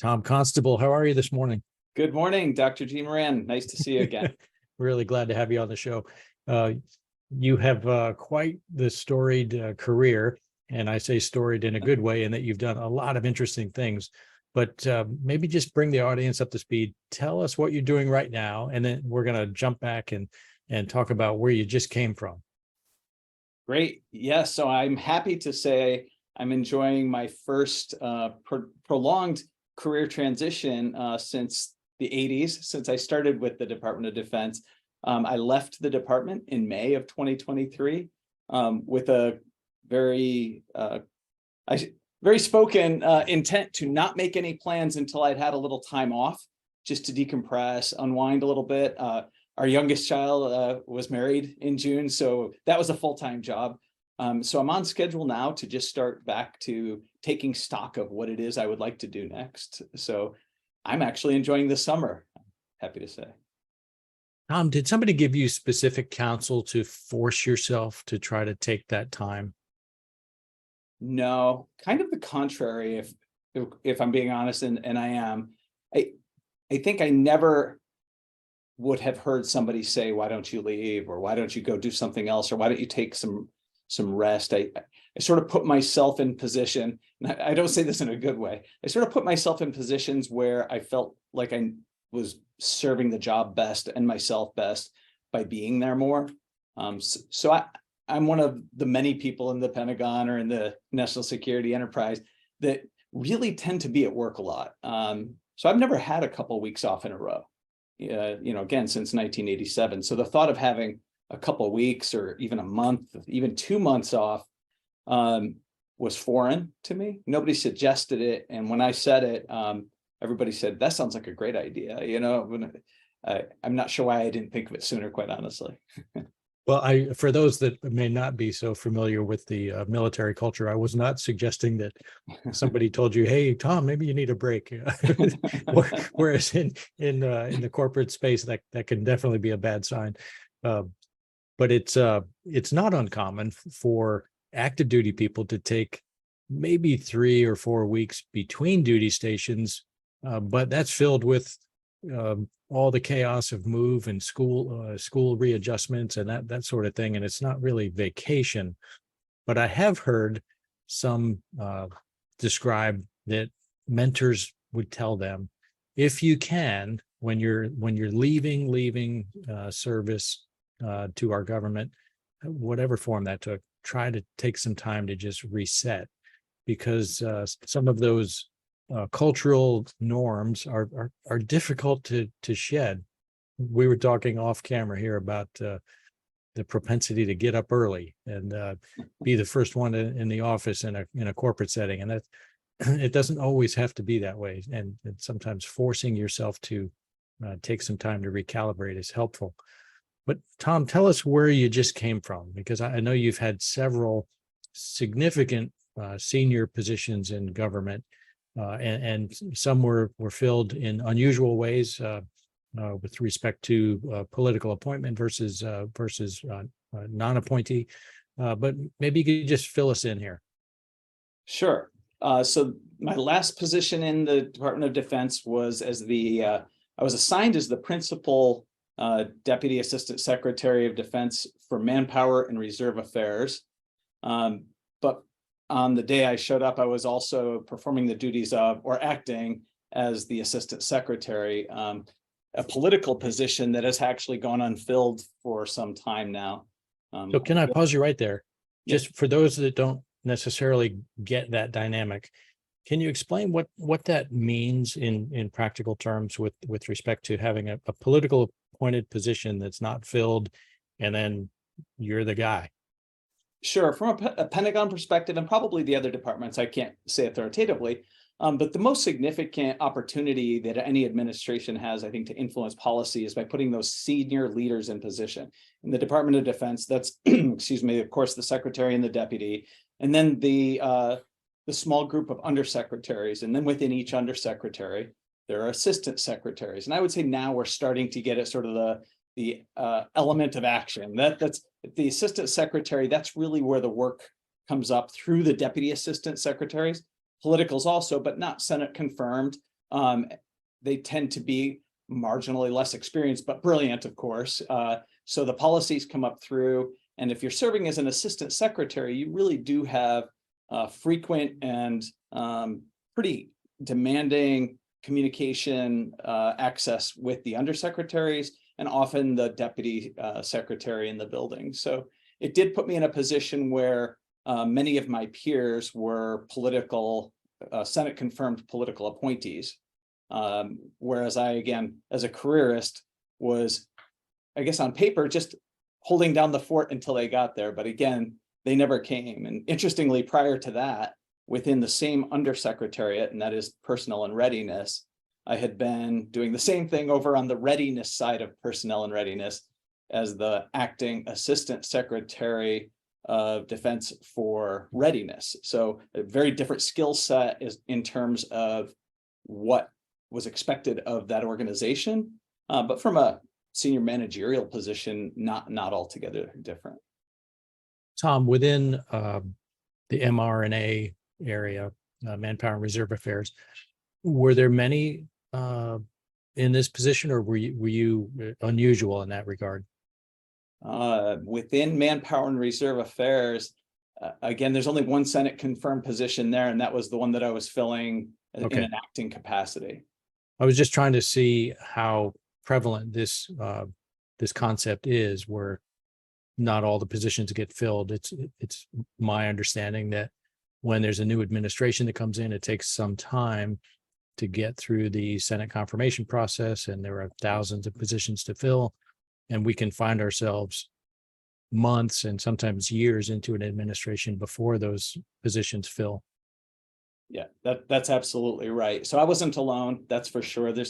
Tom Constable, how are you this morning? Good morning, Dr. G. Moran. Nice to see you again. Really glad to have you on the show. Uh, you have quite the storied career, and I say storied in a good way, in that you've done a lot of interesting things. But maybe just bring the audience up to speed. Tell us what you're doing right now, and then we're going to jump back and talk about where you just came from. Great. Yes. So I'm happy to say I'm enjoying my first prolonged career transition since the 80s, since I started with the Department of Defense. I left the department in May of 2023 with a very spoken intent to not make any plans until I'd had a little time off, just to decompress, unwind a little bit. Our youngest child was married in June, so that was a full-time job. So I'm on schedule now to just start back to taking stock of what it is I would like to do next. So I'm actually enjoying the summer, I'm happy to say. Tom, did somebody give you specific counsel to force yourself to try to take that time? No, kind of the contrary, if I'm being honest, and I am. I think I never would have heard somebody say, why don't you leave, or why don't you go do something else, or why don't you take some rest. I sort of put myself in position, and I don't say this in a good way. I sort of put myself in positions where I felt like I was serving the job best and myself best by being there more. So I'm one of the many people in the Pentagon or in the national security enterprise that really tend to be at work a lot. So I've never had a couple of weeks off in a row, again, since 1987. So the thought of having a couple of weeks or even a month, even 2 months off was foreign to me. Nobody suggested it. And when I said it, everybody said, that sounds like a great idea. I'm not sure why I didn't think of it sooner, quite honestly. Well, for those that may not be so familiar with the military culture, I was not suggesting that somebody told you, "Hey, Tom, maybe you need a break." Whereas in the corporate space, that can definitely be a bad sign. But it's not uncommon for active duty people to take maybe 3 or 4 weeks between duty stations, but that's filled with all the chaos of move and school readjustments and that sort of thing, and it's not really vacation. But I have heard some describe that mentors would tell them, if you can, when you're leaving service to our government, whatever form that took, try to take some time to just reset, because some of those cultural norms are difficult to shed. We were talking off camera here about the propensity to get up early and be the first one in the office in a corporate setting, and that it doesn't always have to be that way. And sometimes forcing yourself to take some time to recalibrate is helpful. But Tom, tell us where you just came from, because I know you've had several significant senior positions in government, and some were filled in unusual ways with respect to political appointment versus non-appointee. But maybe you could just fill us in here. Sure. So my last position in the Department of Defense was as I was assigned as the principal Deputy Assistant Secretary of Defense for Manpower and Reserve Affairs. But on the day I showed up, I was also performing the duties of, or acting as, the Assistant Secretary, a political position that has actually gone unfilled for some time now. So can I pause you right there? Yeah. Just for those that don't necessarily get that dynamic, can you explain what that means in practical terms with respect to having a political appointed position that's not filled, and then you're the guy? Sure. From a Pentagon perspective, and probably the other departments, I can't say authoritatively, but the most significant opportunity that any administration has, I think, to influence policy is by putting those senior leaders in position. In the Department of Defense, that's, excuse me, of course, the secretary and the deputy, and then the small group of undersecretaries. And then within each undersecretary, there are assistant secretaries. And I would say now we're starting to get at sort of the element of action. That's the assistant secretary. That's really where the work comes up through the deputy assistant secretaries. Politicals also, but not Senate confirmed. They tend to be marginally less experienced, but brilliant, of course. So the policies come up through, and if you're serving as an assistant secretary, you really do have frequent and pretty demanding communication access with the undersecretaries and often the deputy secretary in the building. So it did put me in a position where many of my peers were political, Senate confirmed political appointees. Whereas I, again, as a careerist, was, I guess on paper, just holding down the fort until they got there. But again, they never came. And interestingly, prior to that, within the same undersecretariat, and that is personnel and readiness, I had been doing the same thing over on the readiness side of personnel and readiness as the acting assistant secretary of defense for readiness. So a very different skill set is in terms of what was expected of that organization, but from a senior managerial position, not altogether different. Tom, within the mRNA area, Manpower and Reserve Affairs, were there many in this position, or were you unusual in that regard? Within Manpower and Reserve Affairs, again, there's only one Senate confirmed position there, and that was the one that I was filling in an acting capacity. I was just trying to see how prevalent this this concept is, where not all the positions get filled. It's my understanding that when there's a new administration that comes in, it takes some time to get through the Senate confirmation process, and there are thousands of positions to fill, and we can find ourselves months and sometimes years into an administration before those positions fill. Yeah, that's absolutely right. So I wasn't alone, that's for sure. There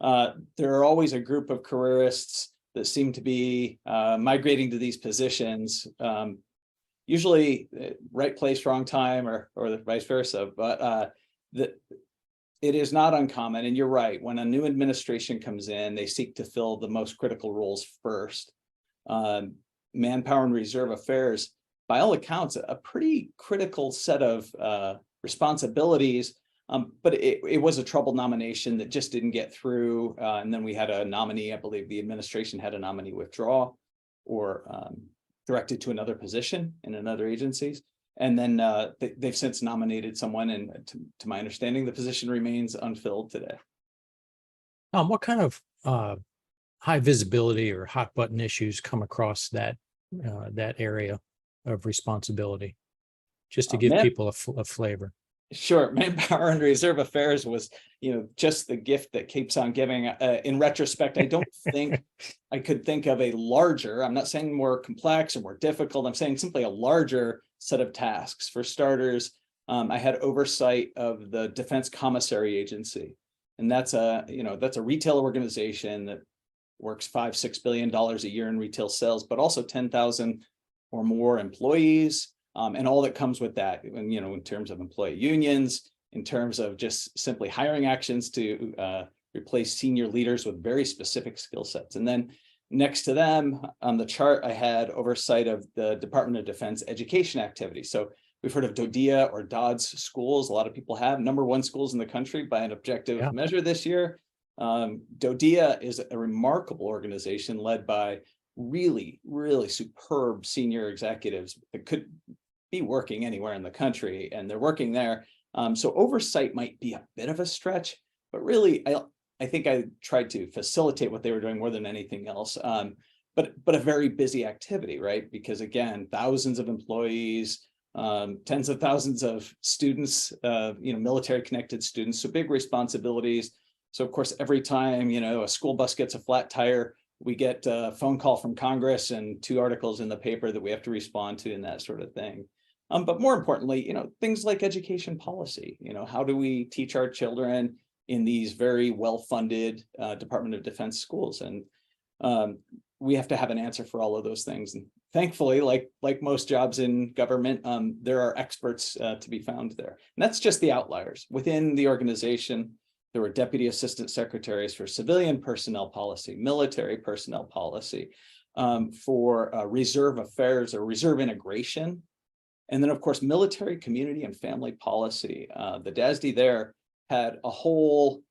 are always a group of careerists that seem to be migrating to these positions, usually right place, wrong time, or the vice versa. But it is not uncommon, and you're right. When a new administration comes in, they seek to fill the most critical roles first. Manpower and Reserve Affairs, by all accounts, a pretty critical set of responsibilities, but it was a troubled nomination that just didn't get through. And then we had a nominee, I believe the administration had a nominee withdraw or directed to another position in another agencies. And then they've since nominated someone, and to my understanding, the position remains unfilled today. What kind of high visibility or hot button issues come across that that area of responsibility, just to give people a flavor? Sure. Manpower and Reserve Affairs was, just the gift that keeps on giving. In retrospect, I don't think I could think of a larger, I'm not saying more complex or more difficult, I'm saying simply a larger set of tasks. For starters, I had oversight of the Defense Commissary Agency. And that's a retail organization that works $5-6 billion a year in retail sales, but also 10,000 or more employees. And all that comes with that, in terms of employee unions, in terms of just simply hiring actions to replace senior leaders with very specific skill sets. And then next to them on the chart, I had oversight of the Department of Defense education activity. So we've heard of DODEA or DODS schools. A lot of people have #1 schools in the country by an objective measure this year. DODEA is a remarkable organization led by really, really superb senior executives that could be working anywhere in the country, and they're working there. So oversight might be a bit of a stretch, but really, I think I tried to facilitate what they were doing more than anything else. But a very busy activity, right? Because again, thousands of employees, tens of thousands of students, military connected students, so big responsibilities. So of course, every time, a school bus gets a flat tire, we get a phone call from Congress and 2 articles in the paper that we have to respond to and that sort of thing. But more importantly, things like education policy, how do we teach our children in these very well-funded Department of Defense schools? And we have to have an answer for all of those things. And thankfully, like most jobs in government, there are experts to be found there. And that's just the outliers. Within the organization, there were deputy assistant secretaries for civilian personnel policy, military personnel policy, for reserve affairs or reserve integration. And then, of course, military, community, and family policy. The DASD there had a whole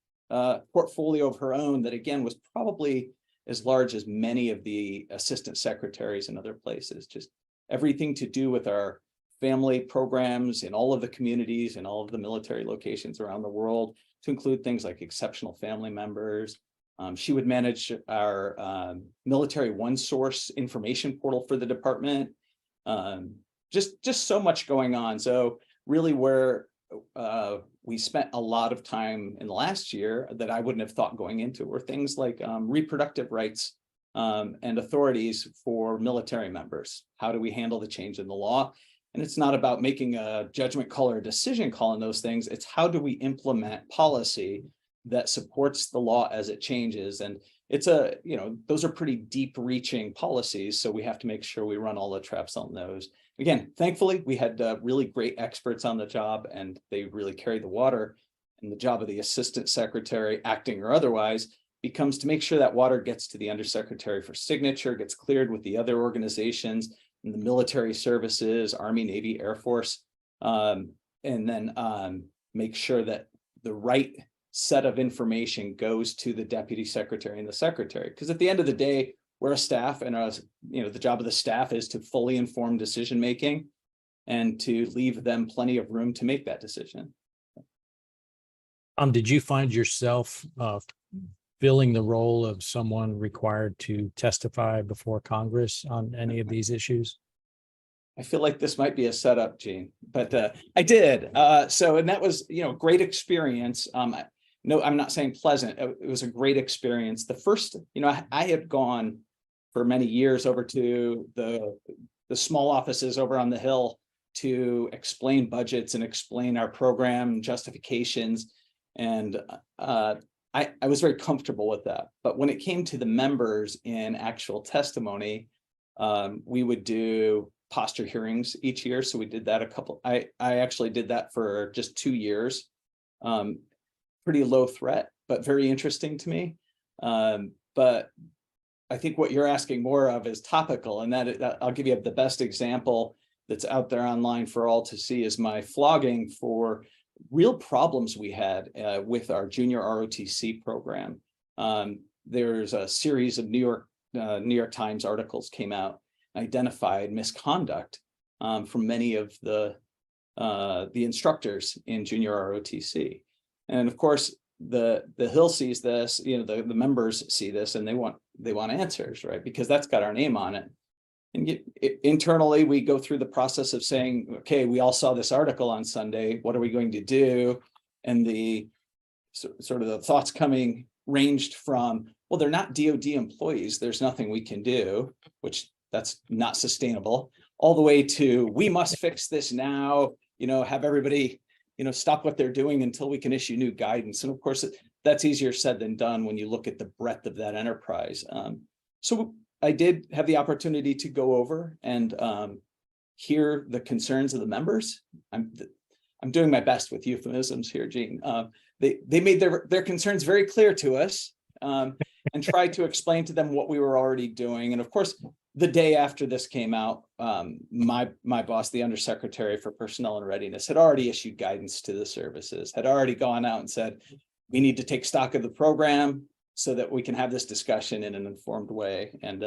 portfolio of her own that, again, was probably as large as many of the assistant secretaries in other places. Just everything to do with our family programs in all of the communities and all of the military locations around the world, to include things like exceptional family members. She would manage our military one source information portal for the department. Just so much going on. So really where we spent a lot of time in the last year that I wouldn't have thought going into were things like reproductive rights and authorities for military members. How do we handle the change in the law? And it's not about making a judgment call or a decision call on those things. It's how do we implement policy that supports the law as it changes. And it's those are pretty deep reaching policies. So we have to make sure we run all the traps on those. Again, thankfully, we had really great experts on the job, and they really carried the water. And the job of the assistant secretary, acting or otherwise, becomes to make sure that water gets to the undersecretary for signature, gets cleared with the other organizations and the military services, Army, Navy, Air Force, and then make sure that the right set of information goes to the deputy secretary and the secretary. Because at the end of the day, we're a staff, and the job of the staff is to fully inform decision making and to leave them plenty of room to make that decision. Did you find yourself filling the role of someone required to testify before Congress on any of these issues? I feel like this might be a setup, Gene, but I did. And that was, great experience. No, I'm not saying pleasant. It was a great experience. The first, I had gone for many years over to the small offices over on the Hill to explain budgets and explain our program justifications. And I was very comfortable with that. But when it came to the members in actual testimony, we would do posture hearings each year. So we did that I actually did that for just 2 years. Pretty low threat, but very interesting to me. But I think what you're asking more of is topical, and that I'll give you the best example that's out there online for all to see is my flogging for real problems we had with our junior ROTC program. There's a series of New York Times articles came out, identified misconduct from many of the instructors in junior ROTC. And of course, the Hill sees this, the members see this, and they want answers, right? Because that's got our name on it. And internally, we go through the process of saying, okay, we all saw this article on Sunday. What are we going to do? And the sort of the thoughts coming ranged from, well, they're not DoD employees. There's nothing we can do, which that's not sustainable, all the way to, we must fix this now, have everybody stop what they're doing until we can issue new guidance. And of course, that's easier said than done when you look at the breadth of that enterprise. So I did have the opportunity to go over and hear the concerns of the members. I'm doing my best with euphemisms here, Gene. They made their concerns very clear to us and tried to explain to them what we were already doing. And of course, the day after this came out, my boss, the Undersecretary for Personnel and Readiness, had already issued guidance to the services, had already gone out and said, we need to take stock of the program so that we can have this discussion in an informed way. And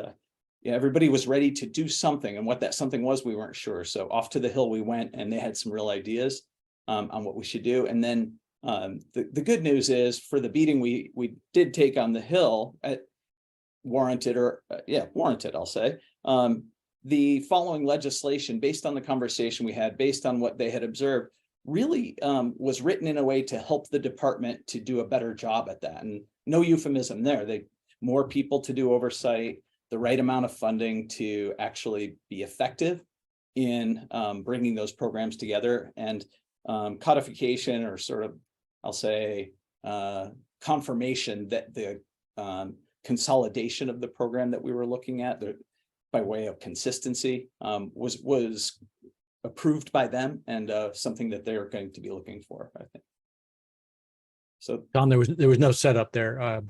everybody was ready to do something. And what that something was, we weren't sure. So off to the Hill we went, and they had some real ideas on what we should do. And then the good news is, for the beating we did take on the Hill, warranted, I'll say, the following legislation, based on the conversation we had, based on what they had observed, really was written in a way to help the department to do a better job at that. And no euphemism there. More people to do oversight, the right amount of funding to actually be effective in bringing those programs together, and codification, or sort of, I'll say, confirmation that the consolidation of the program that we were looking at, by way of consistency, was approved by them, and something that they're going to be looking for, I think. So, Tom, there was no setup there.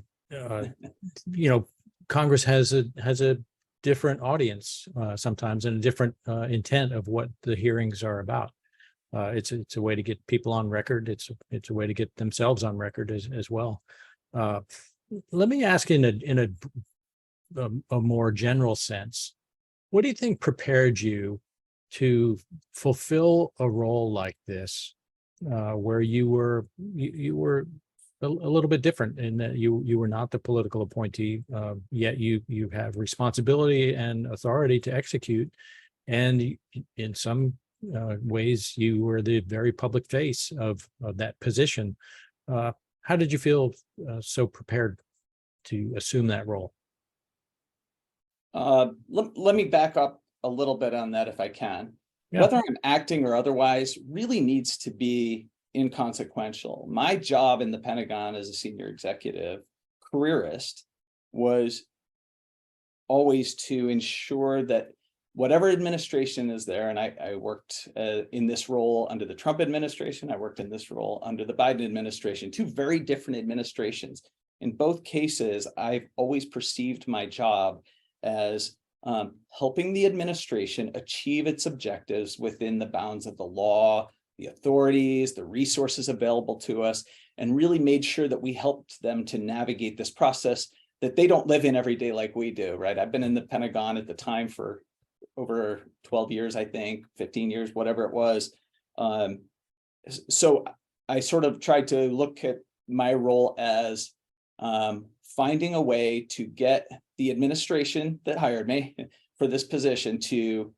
Congress has a different audience sometimes, and a different intent of what the hearings are about. It's a way to get people on record. It's a way to get themselves on record as well. Uh, Let me ask in a more general sense, what do you think prepared you to fulfill a role like this, where you were a little bit different in that you were not the political appointee, yet you have responsibility and authority to execute, and in some ways you were the very public face of that position. How did you feel so prepared to assume that role? Let me back up a little bit on that if I can. Yeah. Whether I'm acting or otherwise really needs to be inconsequential. My job in the Pentagon as a senior executive careerist was always to ensure that whatever administration is there, and I worked in this role under the Trump administration, I worked in this role under the Biden administration, two very different administrations. In both cases, I've always perceived my job as helping the administration achieve its objectives within the bounds of the law, the authorities, the resources available to us, and really made sure that we helped them to navigate this process that they don't live in every day like we do, right? I've been in the Pentagon at the time for over 12 years, I think, 15 years, whatever it was. So I sort of tried to look at my role as finding a way to get the administration that hired me for this position to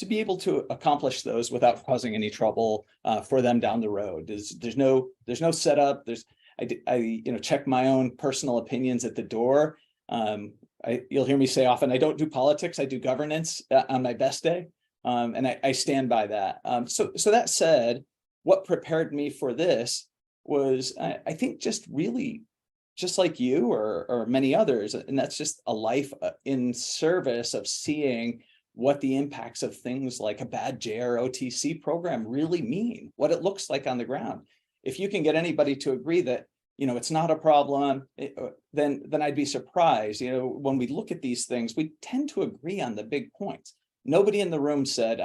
be able to accomplish those without causing any trouble for them down the road. There's no setup. I check my own personal opinions at the door. You'll hear me say often, I don't do politics, I do governance on my best day. And I stand by that. So that said, what prepared me for this was, I think, just really, just like you or many others, and that's just a life in service of seeing what the impacts of things like a bad JROTC program really mean, what it looks like on the ground. If you can get anybody to agree that, it's not a problem, then I'd be surprised. When we look at these things, we tend to agree on the big points. Nobody in the room said,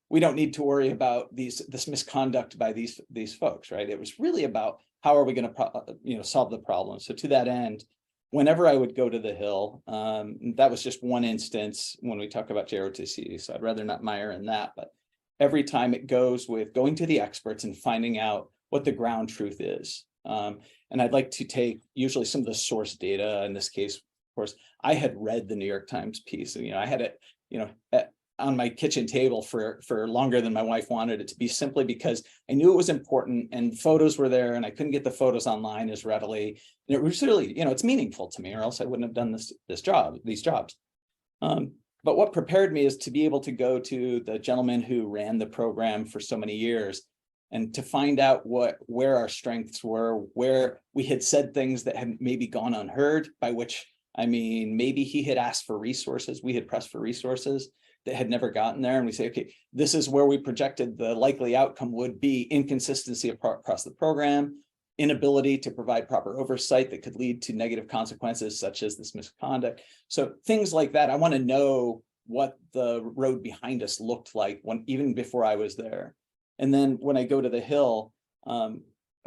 we don't need to worry about this misconduct by these folks, right? It was really about how are we going to solve the problem. So to that end, whenever I would go to the Hill, that was just one instance when we talk about JROTC, so I'd rather not mire in that, but every time it goes with going to the experts and finding out what the ground truth is. And I'd like to take usually some of the source data. In this case, of course, I had read the New York Times piece, and I had it, on my kitchen table for longer than my wife wanted it to be, simply because I knew it was important and photos were there and I couldn't get the photos online as readily. And it was really, it's meaningful to me, or else I wouldn't have done these jobs. But what prepared me is to be able to go to the gentleman who ran the program for so many years and to find out where our strengths were, where we had said things that had maybe gone unheard, by which I mean, maybe he had asked for resources, we had pressed for resources that had never gotten there. And we say, okay, this is where we projected the likely outcome would be: inconsistency across the program, inability to provide proper oversight that could lead to negative consequences such as this misconduct. So things like that. I want to know what the road behind us looked like even before I was there. And then when I go to the Hill, I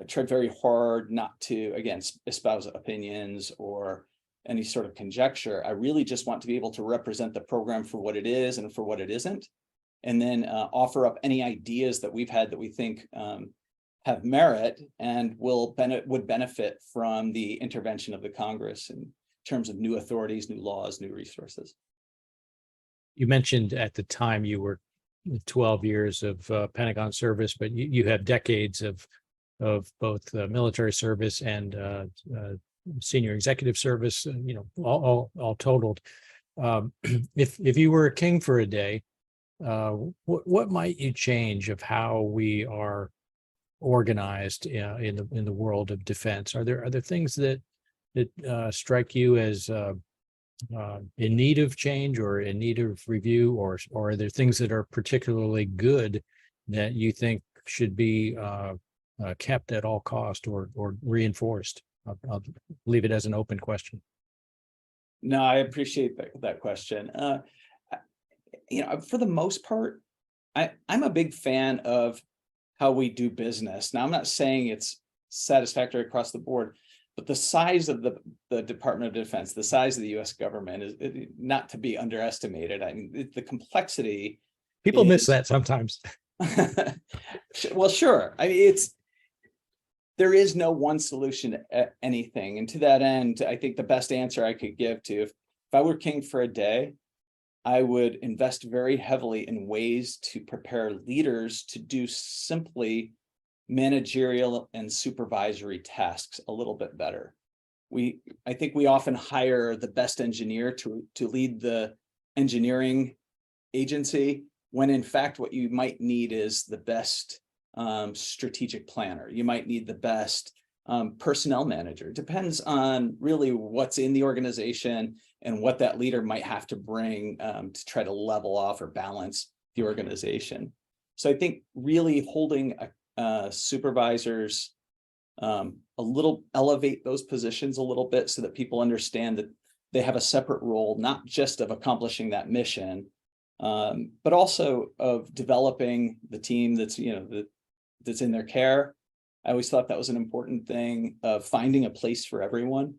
tried very hard not to, again, espouse opinions or any sort of conjecture. I really just want to be able to represent the program for what it is and for what it isn't, and then offer up any ideas that we've had that we think have merit and would benefit from the intervention of the Congress in terms of new authorities, new laws, new resources. You mentioned at the time you were 12 years of Pentagon service, but you have decades of both military service and senior executive service, all totaled. If you were a king for a day, what might you change of how we are organized in the world of defense? Are there things that strike you as in need of change or in need of review, or are there things that are particularly good that you think should be kept at all cost or reinforced? I'll leave it as an open question. No, I appreciate that question. For the most part, I'm a big fan of how we do business. Now, I'm not saying it's satisfactory across the board, but the size of the Department of Defense, the size of the US government is not to be underestimated. I mean, the complexity. People miss that sometimes. Well, sure. I mean, there is no one solution to anything. And to that end, I think the best answer I could give to, if I were king for a day, I would invest very heavily in ways to prepare leaders to do simply managerial and supervisory tasks a little bit better. I think we often hire the best engineer to lead the engineering agency, when in fact what you might need is the best strategic planner. You might need the best personnel manager. Depends on really what's in the organization and what that leader might have to bring to try to level off or balance the organization. So I think really holding supervisors a little, elevate those positions a little bit so that people understand that they have a separate role, not just of accomplishing that mission, but also of developing the team that's, that's in their care. I always thought that was an important thing of finding a place for everyone.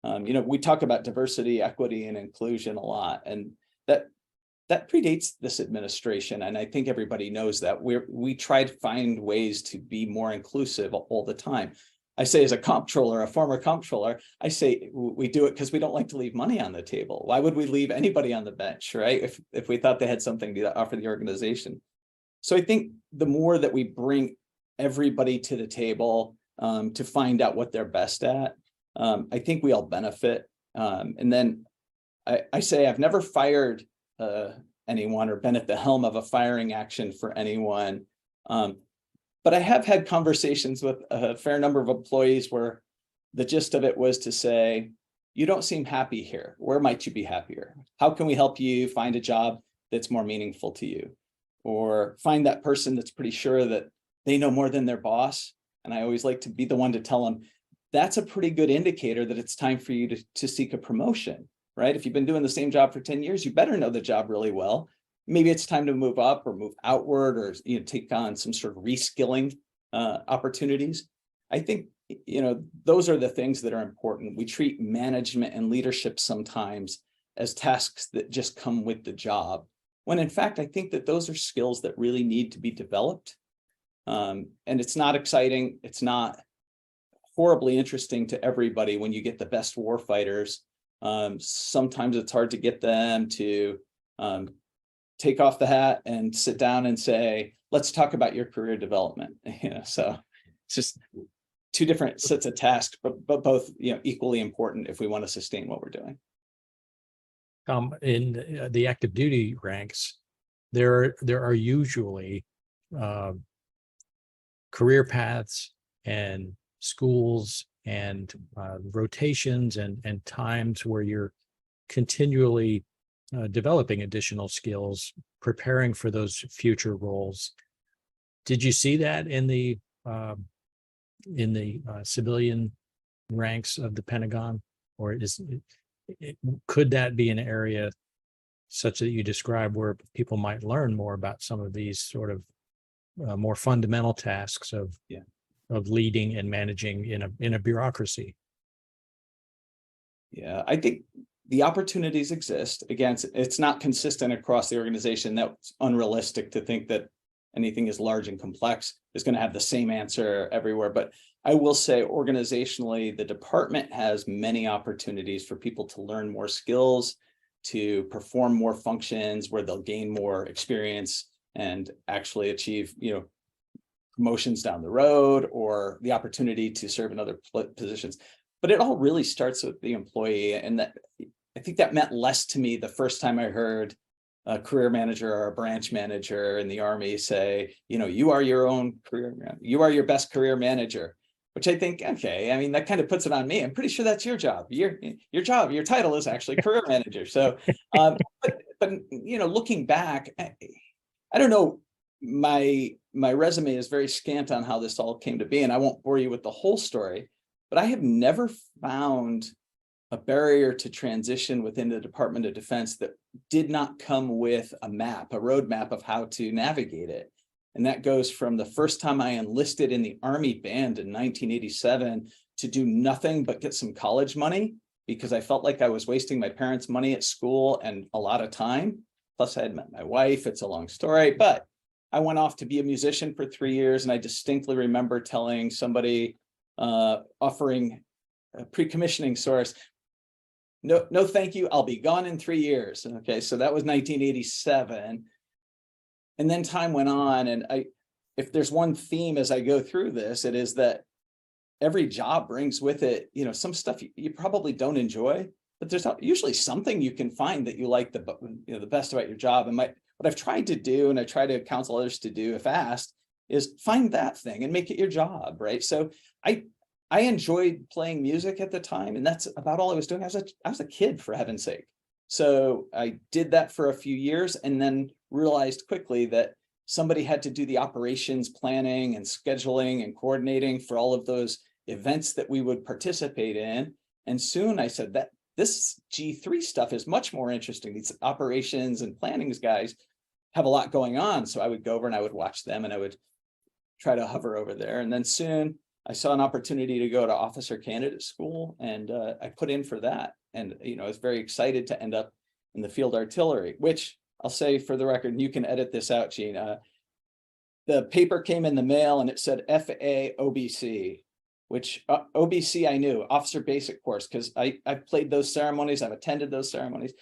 We talk about diversity, equity, and inclusion a lot, and that predates this administration. And I think everybody knows that we try to find ways to be more inclusive all the time. I say, as a comptroller, a former comptroller, I say we do it because we don't like to leave money on the table. Why would we leave anybody on the bench, right? If we thought they had something to offer the organization. So I think the more that we bring everybody to the table to find out what they're best at, I think we all benefit. And then I say I've never fired anyone or been at the helm of a firing action for anyone. But I have had conversations with a fair number of employees where the gist of it was to say, you don't seem happy here. Where might you be happier? How can we help you find a job that's more meaningful to you? Or find that person that's pretty sure that they know more than their boss. And I always like to be the one to tell them, that's a pretty good indicator that it's time for you to seek a promotion, right? If you've been doing the same job for 10 years, you better know the job really well. Maybe it's time to move up or move outward, or take on some sort of reskilling opportunities. I think those are the things that are important. We treat management and leadership sometimes as tasks that just come with the job, when in fact I think that those are skills that really need to be developed. And it's not exciting. It's not horribly interesting to everybody when you get the best warfighters. Sometimes it's hard to get them to take off the hat and sit down and say, let's talk about your career development. So it's just two different sets of tasks, but both equally important if we want to sustain what we're doing. In the active duty ranks, there are usually career paths and schools and rotations and times where you're continually developing additional skills, preparing for those future roles. Did you see that in the civilian ranks of the Pentagon, or could that be an area such that you describe where people might learn more about some of these sort of more fundamental tasks of leading and managing in a bureaucracy? Yeah, I think the opportunities exist. Again, it's not consistent across the organization. That's unrealistic to think that anything as large and complex is going to have the same answer everywhere. But I will say organizationally, the department has many opportunities for people to learn more skills, to perform more functions where they'll gain more experience and actually achieve, promotions down the road, or the opportunity to serve in other positions. But it all really starts with the employee. And that, I think that meant less to me the first time I heard a career manager or a branch manager in the Army say, you are your own career, you are your best career manager, which I think, okay, I mean, that kind of puts it on me. I'm pretty sure that's your job. Your job, your title is actually career manager. So, but looking back, I don't know, my resume is very scant on how this all came to be, and I won't bore you with the whole story, but I have never found a barrier to transition within the Department of Defense that did not come with a map, a roadmap of how to navigate it. And that goes from the first time I enlisted in the Army band in 1987 to do nothing but get some college money, because I felt like I was wasting my parents' money at school and a lot of time. Plus I had met my wife. It's a long story, but I went off to be a musician for 3 years. And I distinctly remember telling somebody, offering a pre-commissioning source, no, thank you. I'll be gone in 3 years. Okay. So that was 1987. And then time went on. And if there's one theme as I go through this, it is that every job brings with it, some stuff you probably don't enjoy, but there's usually something you can find that you like the best about your job. And what I've tried to do, and I try to counsel others to do if asked, is find that thing and make it your job, right? So I enjoyed playing music at the time, and that's about all I was doing. I was a kid, for heaven's sake. So I did that for a few years and then realized quickly that somebody had to do the operations planning and scheduling and coordinating for all of those events that we would participate in. And soon I said that this G3 stuff is much more interesting. These operations and plannings guys have a lot going on. So I would go over and I would watch them and I would try to hover over there. And then soon I saw an opportunity to go to officer candidate school, and I put in for that. And, I was very excited to end up in the field artillery, which I'll say for the record, and you can edit this out, Gene. The paper came in the mail and it said FAOBC, which OBC I knew, Officer Basic Course, because I've played those ceremonies, I've attended those ceremonies.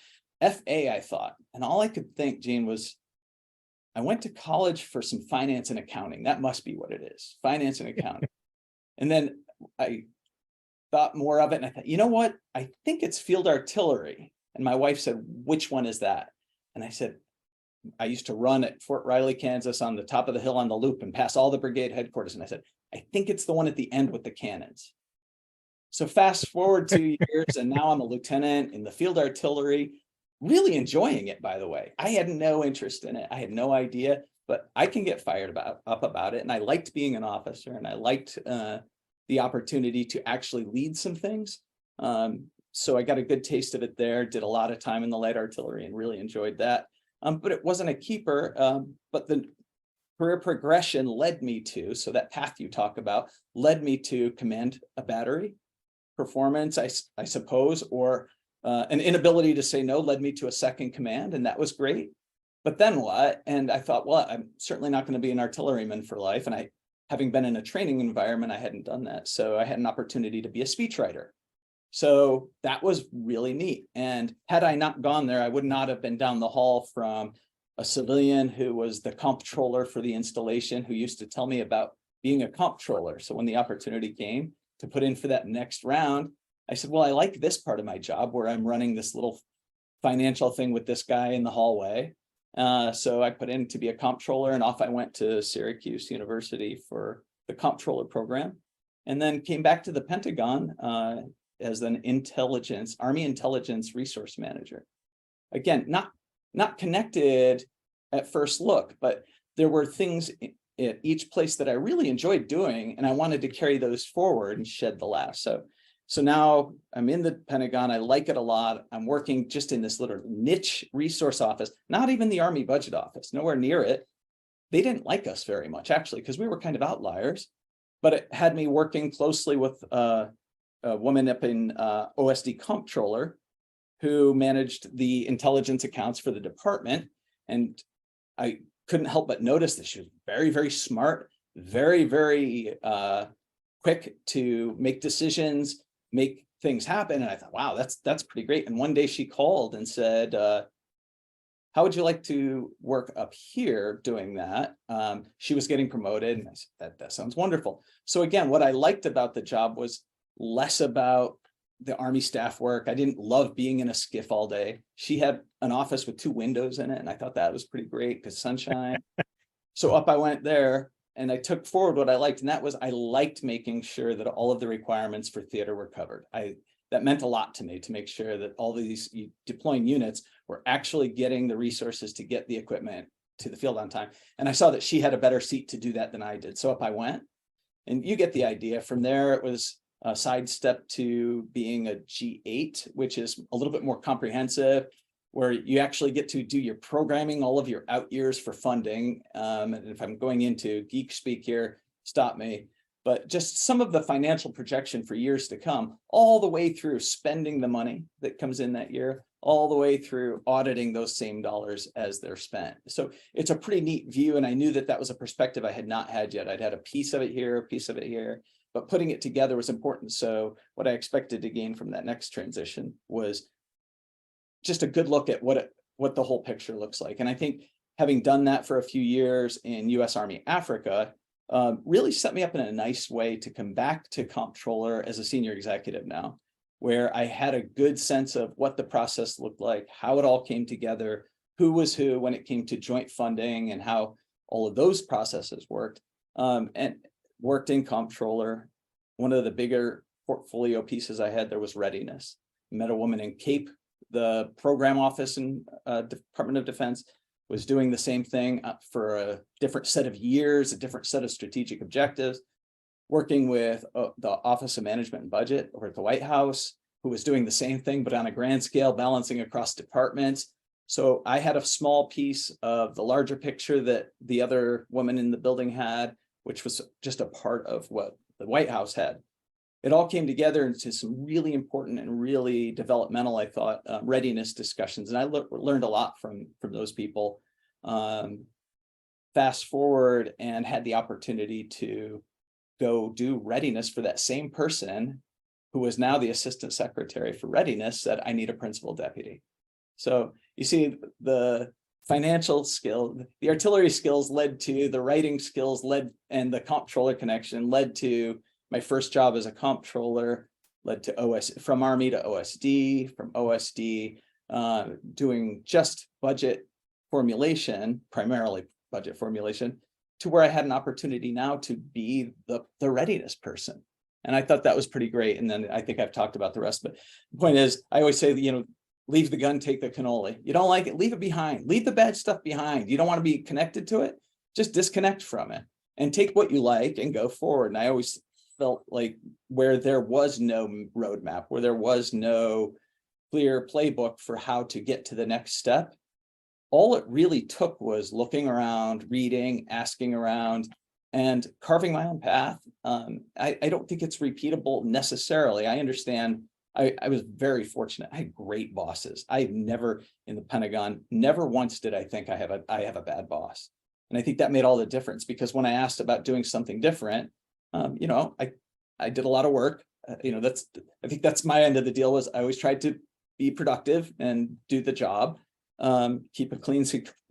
FA, I thought, and all I could think, Gene, was I went to college for some finance and accounting. That must be what it is, finance and accounting. And then I thought more of it, and I thought, you know what? I think it's field artillery. And my wife said, which one is that? And I said, I used to run at Fort Riley, Kansas, on the top of the hill on the loop and pass all the brigade headquarters. And I said, I think it's the one at the end with the cannons. So fast forward 2 years, and now I'm a lieutenant in the field artillery, really enjoying it, by the way. I had no interest in it. I had no idea, but I can get fired up about it. And I liked being an officer, and I liked the opportunity to actually lead some things. So I got a good taste of it there, did a lot of time in the light artillery and really enjoyed that. But it wasn't a keeper, but the career progression led me to, so that path you talk about led me to command a battery. Performance, I suppose, or an inability to say no led me to a second command, and that was great. But then what? And I thought, well, I'm certainly not going to be an artilleryman for life. And having been in a training environment, I hadn't done that. So I had an opportunity to be a speechwriter. So that was really neat. And had I not gone there, I would not have been down the hall from a civilian who was the comptroller for the installation, who used to tell me about being a comptroller. So when the opportunity came to put in for that next round, I said, well, I like this part of my job where I'm running this little financial thing with this guy in the hallway. So I put in to be a comptroller, and off I went to Syracuse University for the comptroller program, and then came back to the Pentagon as an Army intelligence resource manager. Again, not connected at first look, but there were things at each place that I really enjoyed doing, and I wanted to carry those forward and shed the last. So now I'm in the Pentagon. I like it a lot. I'm working just in this little niche resource office, not even the Army budget office, nowhere near it. They didn't like us very much, actually, because we were kind of outliers, but it had me working closely with a woman up in OSD comptroller who managed the intelligence accounts for the department. And I couldn't help but notice that she was very, very smart, very, very quick to make decisions, make things happen. And I thought, wow, that's pretty great. And one day she called and said, how would you like to work up here doing that? She was getting promoted, and I said, that sounds wonderful. So again, what I liked about the job was less about the Army staff work. I didn't love being in a skiff all day. She had an office with 2 windows in it, and I thought that was pretty great because sunshine. So up I went there, and I took forward what I liked, and that was I liked making sure that all of the requirements for theater were covered. That meant a lot to me, to make sure that all these deploying units were actually getting the resources to get the equipment to the field on time. And I saw that she had a better seat to do that than I did. So up I went, and you get the idea. From there, it was sidestep to being a G8, which is a little bit more comprehensive, where you actually get to do your programming, all of your out years for funding. And if I'm going into geek speak here, stop me. But just some of the financial projection for years to come, all the way through spending the money that comes in that year, all the way through auditing those same dollars as they're spent. So it's a pretty neat view. And I knew that that was a perspective I had not had yet. I'd had a piece of it here, a piece of it here, but putting it together was important. So what I expected to gain from that next transition was just a good look at what the whole picture looks like. And I think having done that for a few years in US Army Africa, really set me up in a nice way to come back to comptroller as a senior executive now, where I had a good sense of what the process looked like, how it all came together, who was who when it came to joint funding and how all of those processes worked, and worked in comptroller. One of the bigger portfolio pieces I had there was readiness. Met a woman in Cape, the program office in Department of Defense, was doing the same thing for a different set of years, a different set of strategic objectives, working with the Office of Management and Budget over at the White House, who was doing the same thing, but on a grand scale, balancing across departments. So I had a small piece of the larger picture that the other woman in the building had, which was just a part of what the White House had. It all came together into some really important and really developmental, I thought, readiness discussions. And I learned a lot from those people. Fast forward and had the opportunity to go do readiness for that same person who was now the assistant secretary for readiness, said, I need a principal deputy. So you see the financial skill, the artillery skills led to the writing skills and the comptroller connection led to my first job as a comptroller, led to from Army to OSD, from OSD, doing just budget formulation, primarily budget formulation, to where I had an opportunity now to be the readiness person. And I thought that was pretty great. And then I think I've talked about the rest, but the point is, I always say, leave the gun, take the cannoli. You don't like it, leave it behind, leave the bad stuff behind. You don't want to be connected to it, just disconnect from it and take what you like and go forward. And I always felt like where there was no roadmap, where there was no clear playbook for how to get to the next step, all it really took was looking around, reading, asking around, and carving my own path. I don't think it's repeatable necessarily. I understand. I was very fortunate. I had great bosses. I've never in the Pentagon, never once did I think I have a bad boss. And I think that made all the difference, because when I asked about doing something different, I did a lot of work. I think that's my end of the deal. Was I always tried to be productive and do the job, keep a clean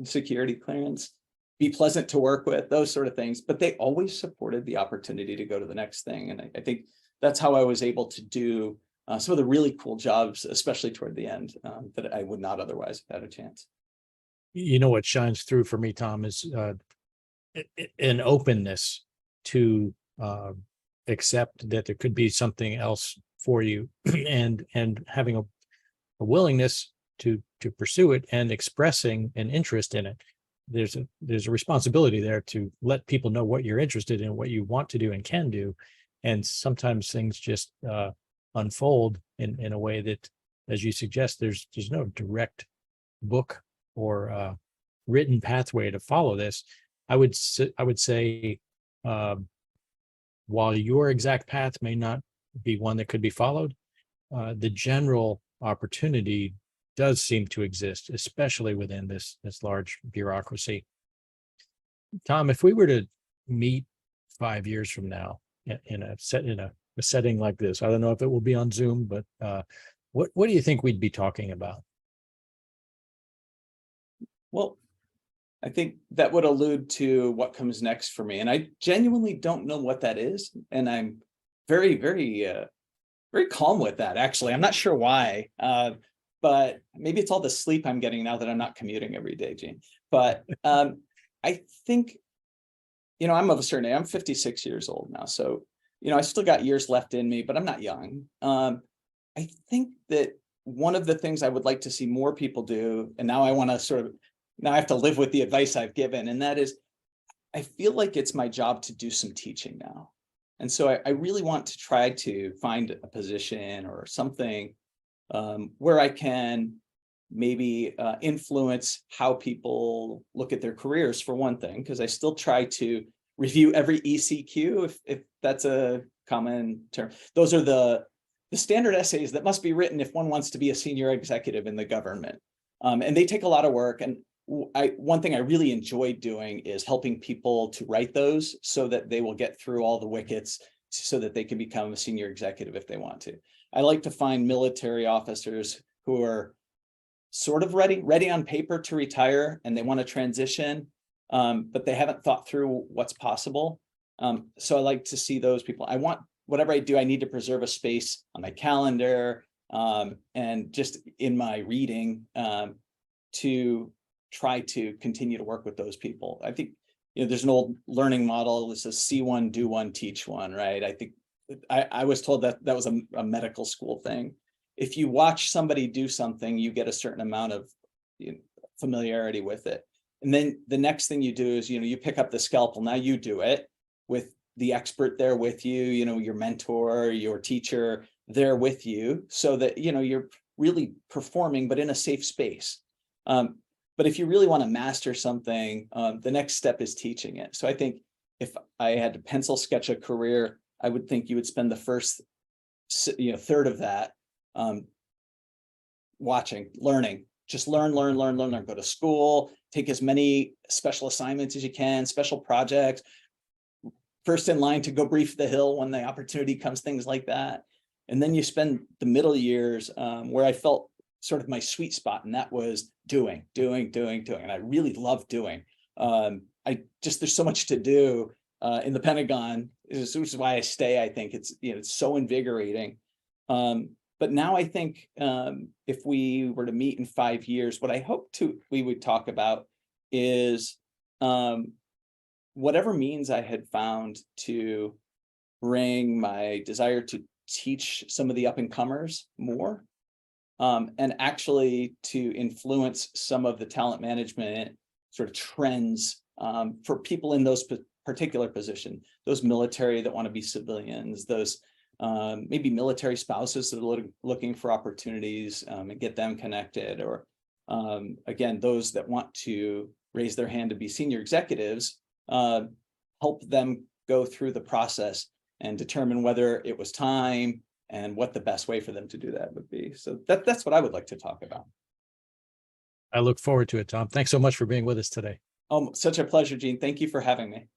security clearance, be pleasant to work with, those sort of things. But they always supported the opportunity to go to the next thing. And I think that's how I was able to do some of the really cool jobs, especially toward the end, that I would not otherwise have had a chance. What shines through for me, Tom, is an openness to accept that there could be something else for you, and having a willingness to pursue it and expressing an interest in it. There's a responsibility there to let people know what you're interested in, what you want to do and can do. And sometimes things just unfold in a way that, as you suggest, there's no direct book or written pathway to follow this. I would say, while your exact path may not be one that could be followed, the general opportunity does seem to exist, especially within this large bureaucracy. Tom, if we were to meet 5 years from now in a setting like this, I don't know if it will be on Zoom, but what do you think we'd be talking about? Well, I think that would allude to what comes next for me. And I genuinely don't know what that is. And I'm very, very, very calm with that, actually. I'm not sure why, but maybe it's all the sleep I'm getting now that I'm not commuting every day, Gene. But I think, I'm of a certain age. I'm 56 years old now. So, I still got years left in me, but I'm not young. I think that one of the things I would like to see more people do, and now I want to now I have to live with the advice I've given. And that is, I feel like it's my job to do some teaching now. And so I really want to try to find a position or something where I can maybe influence how people look at their careers, for one thing, because I still try to review every ECQ, if that's a common term. Those are the standard essays that must be written if one wants to be a senior executive in the government. And they take a lot of work. And one thing I really enjoyed doing is helping people to write those so that they will get through all the wickets so that they can become a senior executive if they want to. I like to find military officers who are sort of ready on paper to retire, and they want to transition, but they haven't thought through what's possible. So I like to see those people. I want, whatever I do, I need to preserve a space on my calendar and just in my reading to try to continue to work with those people. I think, there's an old learning model that says see one, do one, teach one, right? I think I was told that that was a medical school thing. If you watch somebody do something, you get a certain amount of familiarity with it. And then the next thing you do is, you pick up the scalpel. Now you do it with the expert there with you, your mentor, your teacher there with you, so that, you're really performing, but in a safe space. But if you really want to master something, the next step is teaching it. So I think if I had to pencil sketch a career, I would think you would spend the first, third of that watching, learning, just learn, go to school, take as many special assignments as you can, special projects, first in line to go brief the Hill when the opportunity comes, things like that. And then you spend the middle years where I felt sort of my sweet spot, and that was doing. And I really love doing. There's so much to do in the Pentagon, which is why I stay. I think it's so invigorating. But now I think if we were to meet in 5 years, what I hope we would talk about is whatever means I had found to bring my desire to teach some of the up and comers more, and actually to influence some of the talent management sort of trends for people in those particular positions, those military that want to be civilians, those maybe military spouses that are looking for opportunities and get them connected, or again, those that want to raise their hand to be senior executives, help them go through the process and determine whether it was time and what the best way for them to do that would be. So that's what I would like to talk about. I look forward to it, Tom. Thanks so much for being with us today. Oh, such a pleasure, Gene. Thank you for having me.